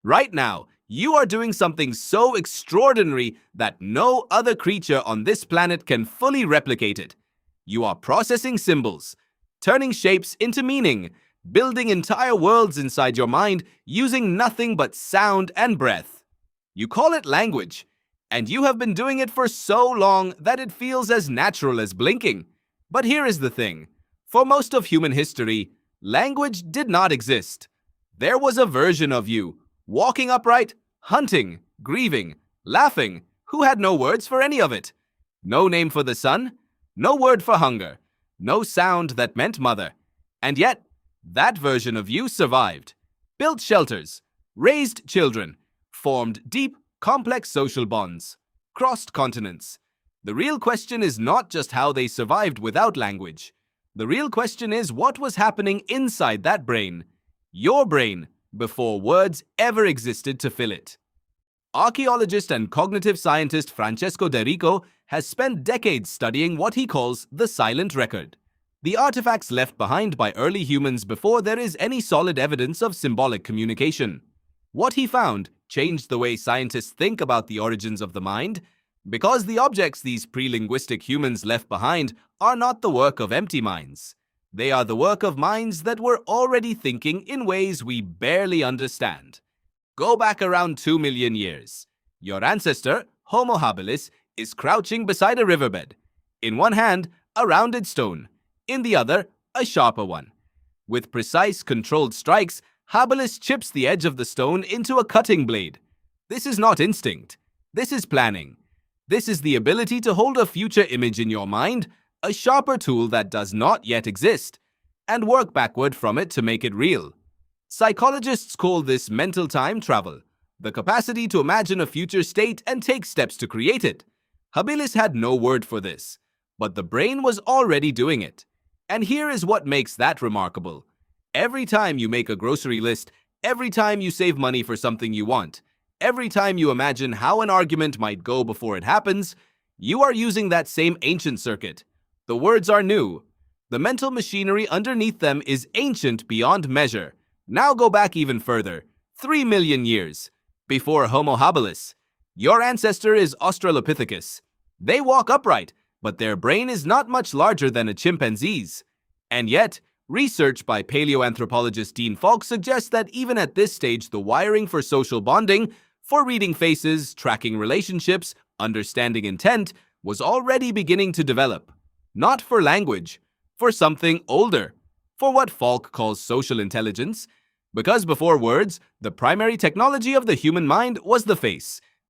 Right now, you are doing something so extraordinary that no other creature on this planet can fully replicate it. You are processing symbols, turning shapes into meaning, building entire worlds inside your mind using nothing but sound and breath. You call it language, and you have been doing it for so long that it feels as natural as blinking. But here is the thing. For most of human history, language did not exist. There was a version of you, walking upright, hunting, grieving, laughing, who had no words for any of it. No name for the sun, no word for hunger, no sound that meant mother. And yet, that version of you survived, built shelters, raised children, formed deep, complex social bonds, crossed continents. The real question is not just how they survived without language. The real question is what was happening inside that brain, your brain, before words ever existed to fill it. Archaeologist and cognitive scientist Francesco De Rico has spent decades studying what he calls the silent record, the artifacts left behind by early humans before there is any solid evidence of symbolic communication. What he found changed the way scientists think about the origins of the mind, because the objects these pre-linguistic humans left behind are not the work of empty minds. They are the work of minds that were already thinking in ways we barely understand. Go back around 2 million years. Your ancestor, Homo habilis, is crouching beside a riverbed. In one hand, a rounded stone. In the other, a sharper one. With precise, controlled strikes, habilis chips the edge of the stone into a cutting blade. This is not instinct. This is planning. This is the ability to hold a future image in your mind, a sharper tool that does not yet exist, and work backward from it to make it real. Psychologists call this mental time travel, the capacity to imagine a future state and take steps to create it. Habilis had no word for this, but the brain was already doing it. And here is what makes that remarkable. Every time you make a grocery list, every time you save money for something you want, every time you imagine how an argument might go before it happens, you are using that same ancient circuit. The words are new. The mental machinery underneath them is ancient beyond measure. Now go back even further, 3 million years, before Homo habilis. Your ancestor is Australopithecus. They walk upright, but their brain is not much larger than a chimpanzee's. And yet, research by paleoanthropologist Dean Falk suggests that even at this stage, the wiring for social bonding, for reading faces, tracking relationships, understanding intent, was already beginning to develop. Not for language, for something older, for what Falk calls social intelligence. Because before words, the primary technology of the human mind was the face.